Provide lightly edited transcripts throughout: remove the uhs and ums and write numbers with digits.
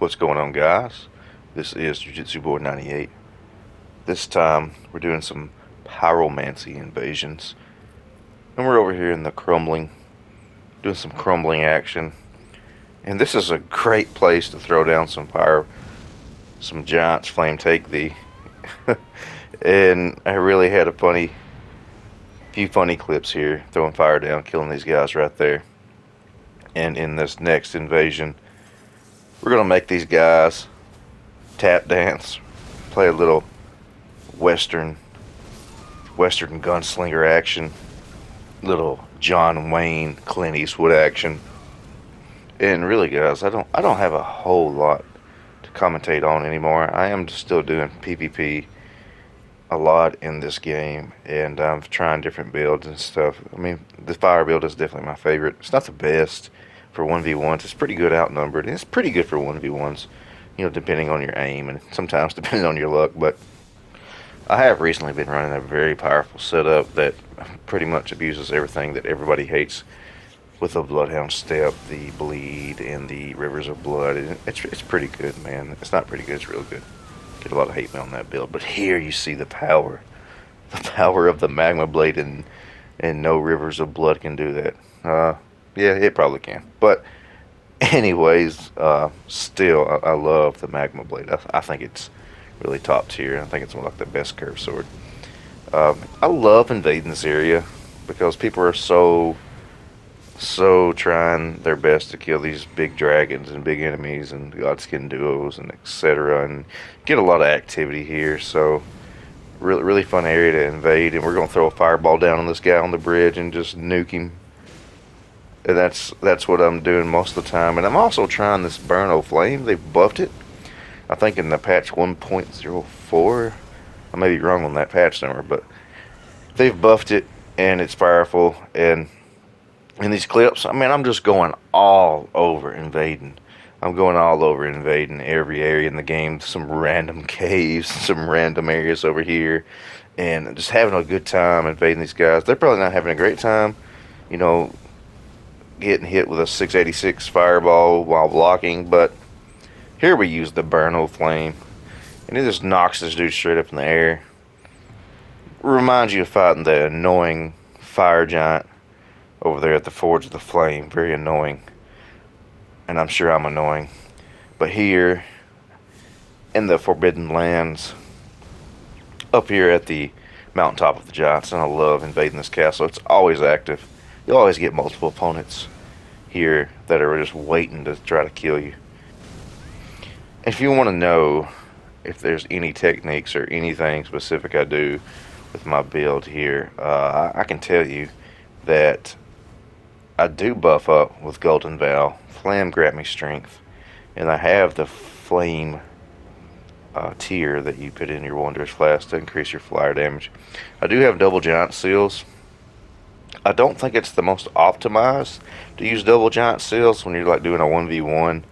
What's going on, guys? This is Jiu-Jitsu Boy 98. This time we're doing some pyromancy invasions, and we're over here in the crumbling, doing some crumbling action. And this is a great place to throw down some giants flame take thee. And I really had a few funny clips here, throwing fire down, killing these guys right there. And in this next invasion, we're gonna make these guys tap dance, play a little western gunslinger action, little John Wayne, Clint Eastwood action. And really, guys, I don't have a whole lot to commentate on anymore. I am still doing PvP a lot in this game, and I'm trying different builds and stuff. I mean, the fire build is definitely my favorite. It's not the best for 1v1s. It's pretty good outnumbered, and it's pretty good for 1v1s, depending on your aim and sometimes depending on your luck. But I have recently been running a very powerful setup that pretty much abuses everything that everybody hates with the Bloodhound Step, the Bleed, and the Rivers of Blood. It's pretty good, man. It's not pretty good, it's real good. Get a lot of hate mail on that build. But here you see the power of the Magma Blade, and no Rivers of Blood can do that. Yeah, it probably can. But anyways, still, I love the Magma Blade. I think it's really top tier. I think it's one of the best curved sword. I love invading this area because people are so trying their best to kill these big dragons and big enemies and godskin duos and etc. and get a lot of activity here. So really fun area to invade, and we're gonna throw a fireball down on this guy on the bridge and just nuke him. And that's what I'm doing most of the time. And I'm also trying this Burn Flame. They've buffed it, I think, in the patch 1.04. I may be wrong on that patch number, but they've buffed it and it's powerful. And in these clips, I mean, I'm just going all over invading. I'm going all over invading every area in the game. Some random caves, some random areas over here, and just having a good time invading these guys. They're probably not having a great time, you know, getting hit with a 686 fireball while blocking, but here we use the Burn Flame, and it just knocks this dude straight up in the air. Reminds you of fighting the annoying fire giant over there at the Forge of the Flame. Very annoying, and I'm sure I'm annoying. But here in the Forbidden Lands, up here at the mountaintop of the giants, and I love invading this castle. It's always active. You'll always get multiple opponents here that are just waiting to try to kill you. If you want to know if there's any techniques or anything specific I do with my build here, I can tell you that I do buff up with Golden Vow, Flam Grant Me Strength, and I have the Flame tier that you put in your Wondrous Flask to increase your flyer damage. I do have double giant seals. I don't think it's the most optimized to use double giant seals when you're like doing a 1v1,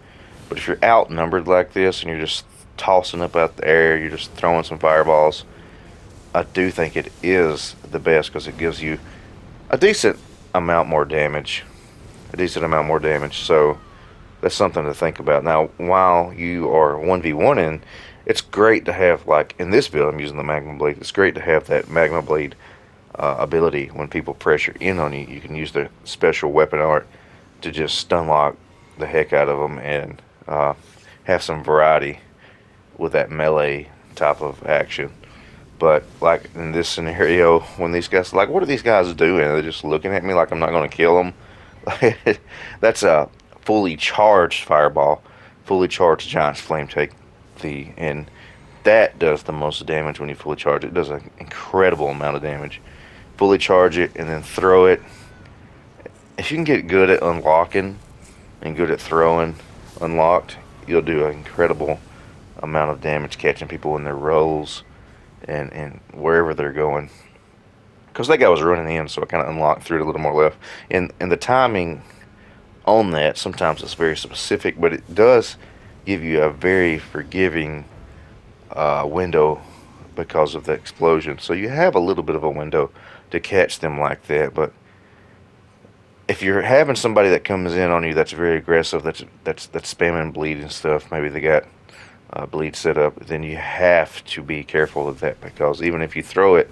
but if you're outnumbered like this and you're just tossing up out the air, you're just throwing some fireballs, I do think it is the best because it gives you a decent amount more damage. So that's something to think about. Now, while you are 1v1ing, it's great to have, like in this build, I'm using the Magma Blade. It's great to have that Magma Blade ability. When people pressure in on you, you can use the special weapon art to just stun lock the heck out of them and have some variety with that melee type of action. But like in this scenario, when these guys, like, what are these guys doing? They're just looking at me like I'm not going to kill them. That's a fully charged fireball, fully charged giant's flame take thee, and that does the most damage when you fully charge it. It does an incredible amount of damage. Fully charge it and then throw it. If you can get good at unlocking and good at throwing unlocked, you'll do an incredible amount of damage catching people in their rolls and wherever they're going. Because that guy was running in, so I kind of unlocked through it a little more left. And the timing on that, sometimes it's very specific, but it does give you a very forgiving window because of the explosion. So you have a little bit of a window to catch them like that, but if you're having somebody that comes in on you that's very aggressive, that's spamming bleed and stuff, maybe they got bleed set up, then you have to be careful of that, because even if you throw it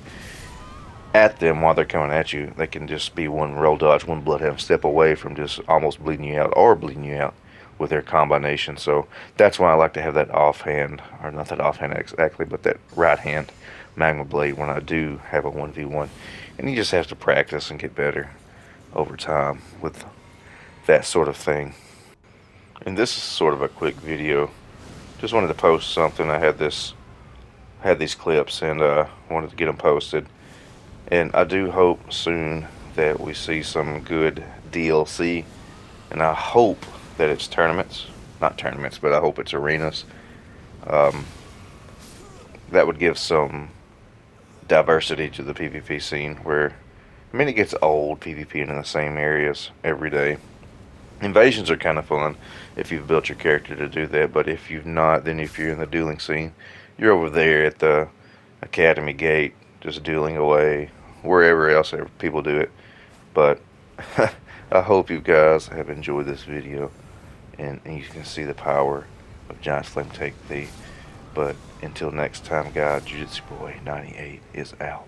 at them while they're coming at you, they can just be one roll dodge, one bloodhound step away from just almost bleeding you out or bleeding you out with their combination. So that's why I like to have that offhand, or not that offhand exactly, but that right hand magma blade when I do have a 1v1. And you just have to practice and get better over time with that sort of thing. And this is sort of a quick video. Just wanted to post something. I had these clips and wanted to get them posted. And I do hope soon that we see some good DLC. And I hope that it's tournaments. Not tournaments, but I hope it's arenas. Um, that would give some diversity to the PvP scene where, I mean, it gets old PvPing in the same areas every day. Invasions are kind of fun if you've built your character to do that, but if you've not, then if you're in the dueling scene, you're over there at the academy gate just dueling away, wherever else people do it. But I hope you guys have enjoyed this video, and you can see the power of Giant Flame take thee. But until next time, guys, Jiu-Jitsu Boy 98 is out.